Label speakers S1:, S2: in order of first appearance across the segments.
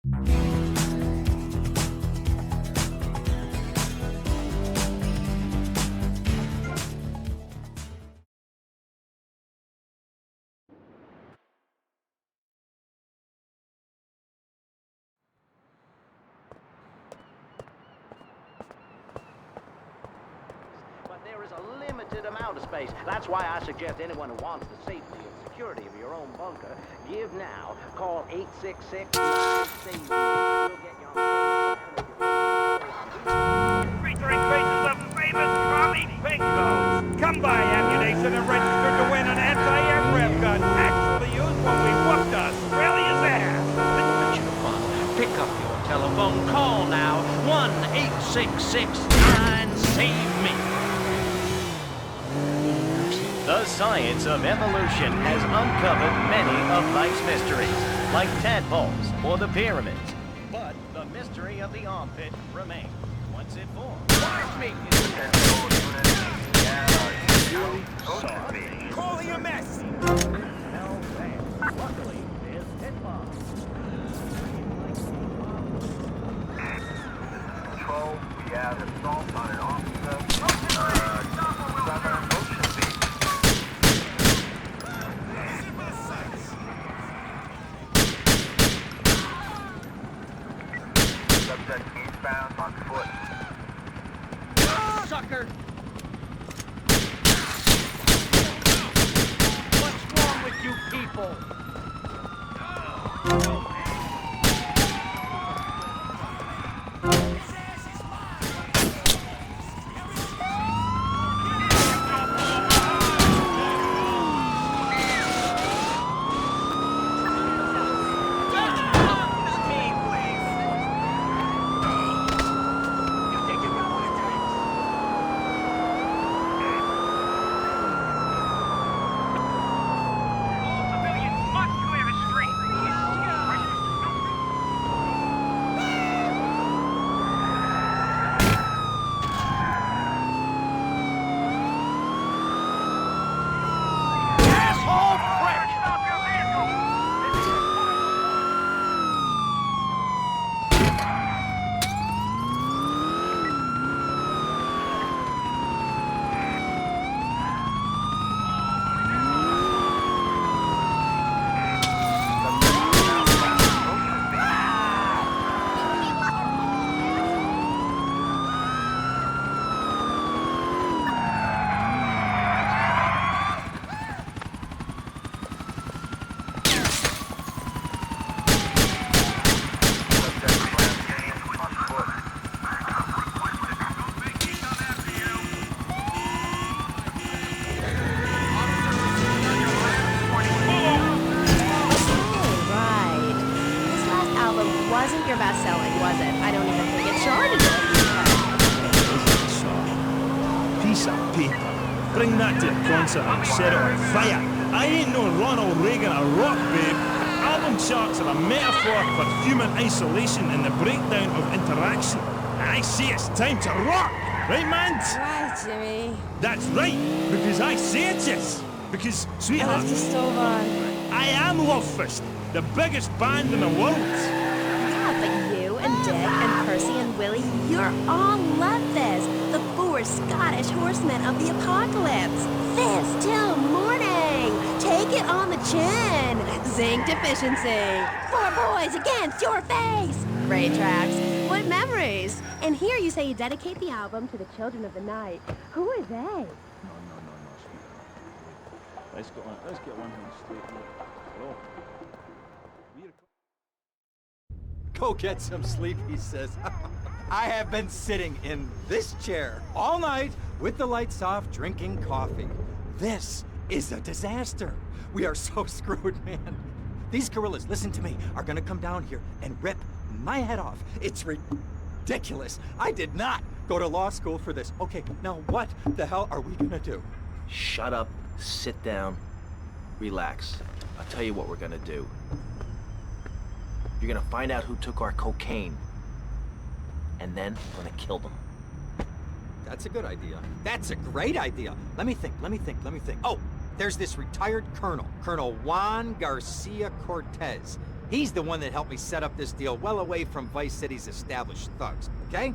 S1: There is a limited amount of space. That's why I suggest anyone who wants the safety and security of your own bunker, give now. Call 866 9 You'll get your
S2: Featuring faces of famous Tommy Bingo. Come by ammunition and register to win an anti-aircraft gun actually used when we whooped Australia's ass.
S3: But you fun. Pick up your telephone. Call now. 1-866-9-SAVE-ME.
S4: The science of evolution has uncovered many of life's mysteries, like tadpoles or the pyramids. But the mystery of the armpit remains. What's it for? Watch me!
S2: Calling a mess!
S1: hell there. Luckily, there's pit bombs.
S5: Control, we have assault on an officer. Southern Ocean Beach. Subject eastbound on foot.
S3: Sucker! What's wrong with you people?
S6: Wasn't your best selling, was it? I don't even think it charted it.
S7: Piece of paper. Bring that to a concert and set it on fire. I ain't no Ronald Reagan or rock, babe. Album charts are a metaphor for human isolation and the breakdown of interaction. I say it's time to rock, right, man?
S6: Right, Jimmy.
S7: That's right, because I say it is. Because,
S6: I
S7: sweetheart,
S6: left the stove on.
S7: I am Love Fist, the biggest band in the world.
S6: Yeah, but you and Dick and Percy and Willie, you're all love this. The four Scottish horsemen of the apocalypse. This till morning. Take it on the chin. Zinc deficiency. Four boys against your face. Great tracks. What memories. And here you say you dedicate the album to the children of the night. Who are they?
S7: No, sweetheart. Let's get one thing straight here. Hello.
S8: Go get some sleep, he says. I have been sitting in this chair all night with the lights off, drinking coffee. This is a disaster. We are so screwed, man. These gorillas, listen to me, are gonna come down here and rip my head off. It's ridiculous. I did not go to law school for this. Okay, now what the hell are we gonna do?
S3: Shut up, sit down, relax. I'll tell you what we're gonna do. You're gonna find out who took our cocaine, and then we're gonna kill them.
S8: That's a good idea. That's a great idea. Let me think. Oh, there's this retired colonel, Colonel Juan Garcia Cortez. He's the one that helped me set up this deal well away from Vice City's established thugs, okay?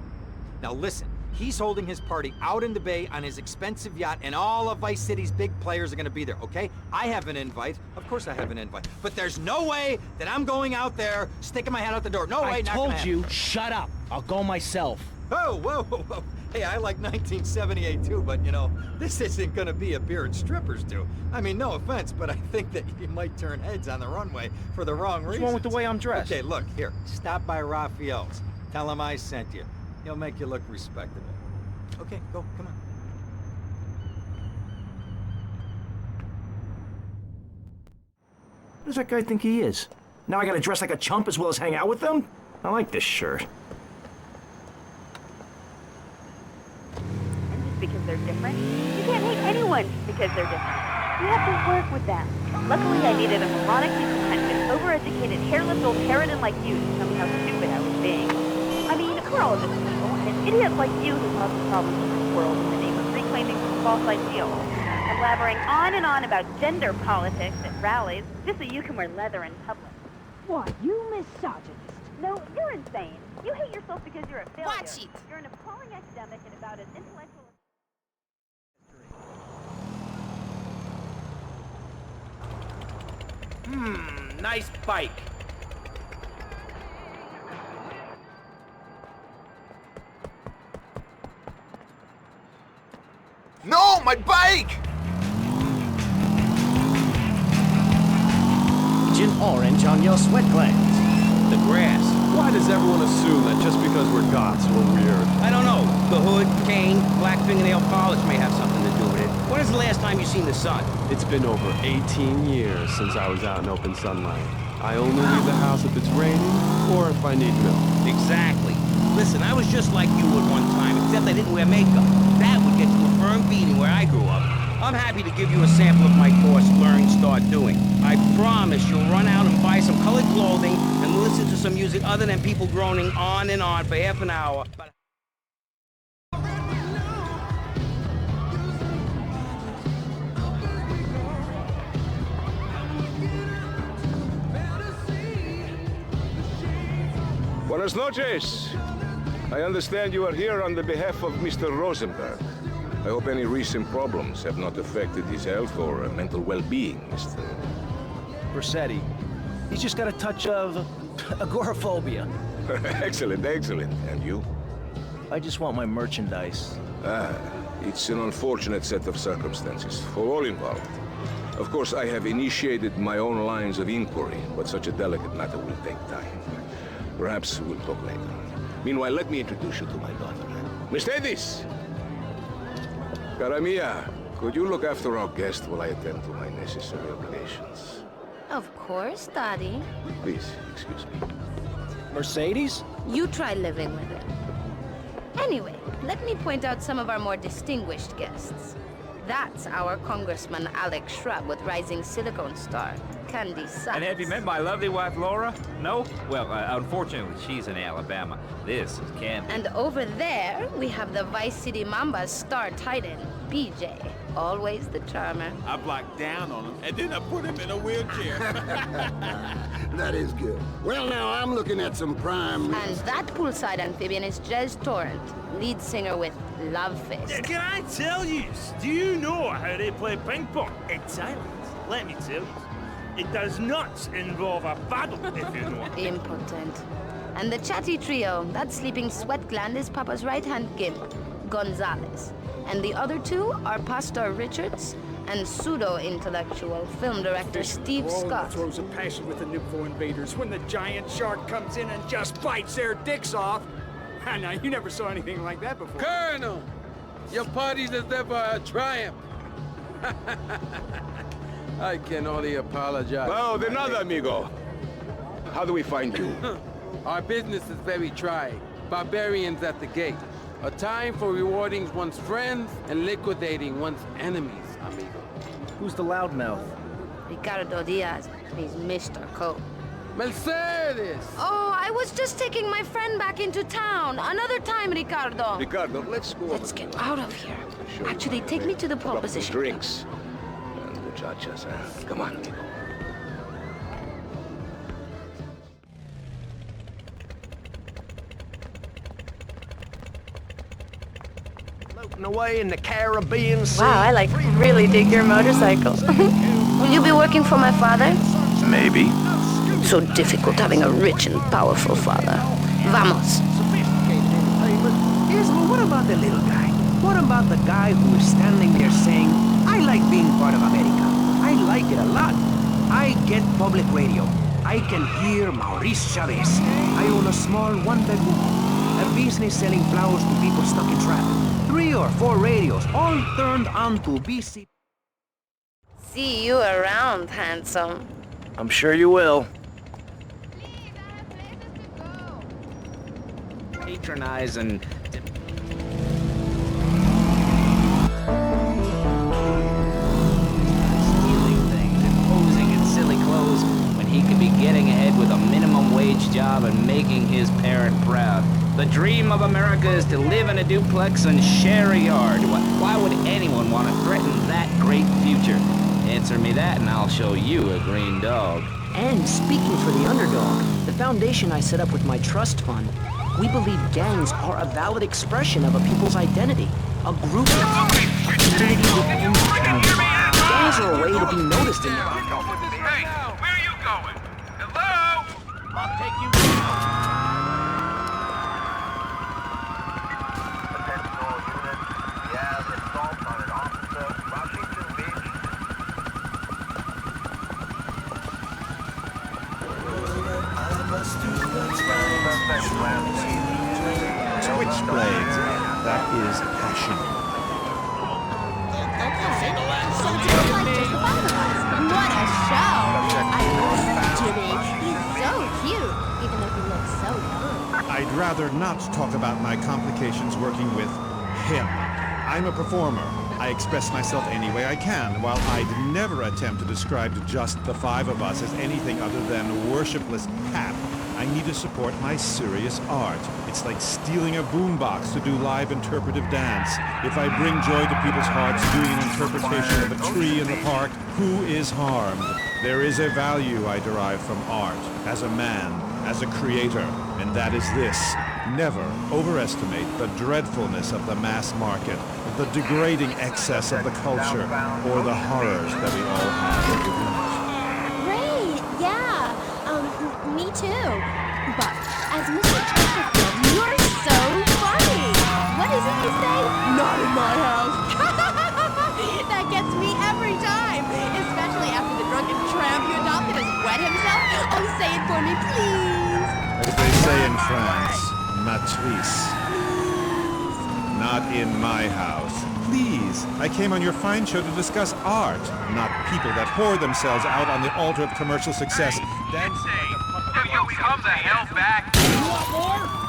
S8: Now listen, he's holding his party out in the bay on his expensive yacht, and all of Vice City's big players are gonna be there, okay? I have an invite. Of course I have an invite. But there's no way that I'm going out there sticking my head out the door. No way,
S3: I
S8: not gonna
S3: told
S8: happen.
S3: you, shut up. I'll go myself.
S8: Oh, whoa, whoa, whoa. Hey, I like 1978 too, but you know, this isn't gonna be a beer and strippers do. I mean, no offense, but I think that you might turn heads on the runway for the wrong reasons.
S3: What's wrong with the way I'm dressed?
S8: Okay, look, here, stop by Raphael's. Tell him I sent you. He'll make you look respectable. Okay, go, come on.
S3: Who does that guy think he is? Now I gotta dress like a chump as well as hang out with them? I like this shirt.
S9: Because they're different. You can't hate anyone because they're different. You have to work with them. Luckily, I needed a neurotically pretentious, overeducated, hairless old harridan like you to tell me how stupid I was being. I mean, we're all just people, and idiots like you who cause problems in this world in the name of reclaiming some false ideals. And blabbering on and on about gender politics at rallies just so you can wear leather in public.
S10: Why, you misogynist.
S9: No, you're insane. You hate yourself because you're a failure.
S6: Watch it.
S9: You're an appalling academic and about as intellectual as...
S4: Nice bike.
S5: No, my bike!
S4: Agent Orange on your sweat glands. The grass.
S11: Why does everyone assume that just because we're goths, we're weird?
S12: I don't know. The hood, cane, black fingernail polish may have something to do with it. When is the last time you seen the sun?
S11: It's been over 18 years since I was out in open sunlight. I only leave the house if it's raining or if I need milk.
S12: Exactly. Listen, I was just like you at one time, except I didn't wear makeup. That would get you a firm beating where I grew up. I'm happy to give you a sample of my course, Learn, Start Doing. I promise you'll run out and buy some colored clothing and listen to some music other than people groaning on and on for half an hour. But
S13: Buenas noches. I understand you are here on the behalf of Mr. Rosenberg. I hope any recent problems have not affected his health or mental well-being, Mr.
S3: Rossetti. He's just got a touch of agoraphobia.
S13: Excellent, excellent. And you?
S3: I just want my merchandise.
S13: It's an unfortunate set of circumstances for all involved. Of course, I have initiated my own lines of inquiry, but such a delicate matter will take time. Perhaps we'll talk later. Meanwhile, let me introduce you to my daughter. Miss Davis! Cara mia, could you look after our guest while I attend to my necessary obligations?
S6: Of course, Daddy.
S13: Please, excuse me.
S3: Mercedes?
S6: You try living with it. Anyway, let me point out some of our more distinguished guests. That's our Congressman Alex Shrub with rising silicone star, Candy Sachs.
S2: And have you met my lovely wife, Laura? No? Well, unfortunately, she's in Alabama. This is Candy.
S6: And over there, we have the Vice City Mamba's star titan, BJ. Always the charmer.
S14: I blocked down on him, and then I put him in a wheelchair.
S15: That is good. Well, now, I'm looking at some prime...
S6: And that poolside amphibian is Jez Torrent, lead singer with Love Fist.
S7: Can I tell you? Do you know how they play ping pong? It's silent. Let me tell you. It does not involve a paddle, if you know.
S6: Impotent. And the chatty trio, that sleeping sweat gland is Papa's right-hand gimp, Gonzalez. And the other two are Pastor Richards and pseudo-intellectual film director Steve Scott.
S16: Throws a passion with the Nympho invaders when the giant shark comes in and just bites their dicks off. Now, you never saw anything like that before.
S14: Colonel, your party is ever a triumph. I can only apologize.
S13: Oh, de nada, amigo. How do we find you?
S14: Our business is very trying. Barbarians at the gate. A time for rewarding one's friends and liquidating one's enemies, amigo.
S3: Who's the loudmouth?
S6: Ricardo Diaz. He's Mr. Cole.
S14: Mercedes!
S6: Oh, I was just taking my friend back into town. Another time, Ricardo.
S13: Ricardo, let's go.
S6: Let's get out of here. Actually, take me to the pole position.
S13: Drinks. And muchachas, come on, amigo.
S17: floating away in the Caribbean Sea.
S6: Wow, I like really dig your motorcycle. Will you be working for my father?
S17: Maybe.
S6: It's so difficult having a rich and powerful father. Vamos.
S17: Yes, well, what about the little guy? What about the guy who is standing there saying, I like being part of America. I like it a lot. I get public radio. I can hear Maurice Chavez. I own a small one-bedroom home. A business selling flowers to people stuck in traffic. 3 or 4 radios, all turned on to BC.
S6: See you around, handsome.
S3: I'm sure you will.
S12: Patronize and... stealing things and posing in silly clothes when he could be getting ahead with a minimum wage job and making his parent proud. The dream of America is to live in a duplex and share a yard. Why would anyone want to threaten that great future? Answer me that and I'll show you a green dog.
S17: And speaking for the underdog, the foundation I set up with my trust fund, we believe gangs are a valid expression of a people's identity, a group, a community within the community. Gangs are a way to be noticed in the...
S5: Hey, where are you going? Hello?
S4: I'll take you.
S5: Attention all units. We have assault on an officer, Washington Beach.
S7: Switchblades. That is passion.
S6: Okay, so it's not like just the five of us. What a show! I love Jimmy. He's so cute, even though he looks so young.
S7: I'd rather not talk about my complications working with him. I'm a performer. I express myself any way I can, while I'd never attempt to describe just the 5 of us as anything other than worshipless pap. I need to support my serious art. It's like stealing a boombox to do live interpretive dance. If I bring joy to people's hearts doing an interpretation of a tree in the park, who is harmed? There is a value I derive from art, as a man, as a creator, and that is this. Never overestimate the dreadfulness of the mass market, the degrading excess of the culture, or the horrors that we all have within it.
S6: Great, yeah. Me too. But as Mr. Chesterfield, you're so funny. What is it you say? Not in my house. That gets me every time, especially after the drunken tramp you adopted has wet himself. Oh, say it for me, please.
S7: As they say in France, matrice. Not in my house. Please, I came on your fine show to discuss art, not people that whore themselves out on the altar of commercial success.
S5: Have you come the hell back? You want more?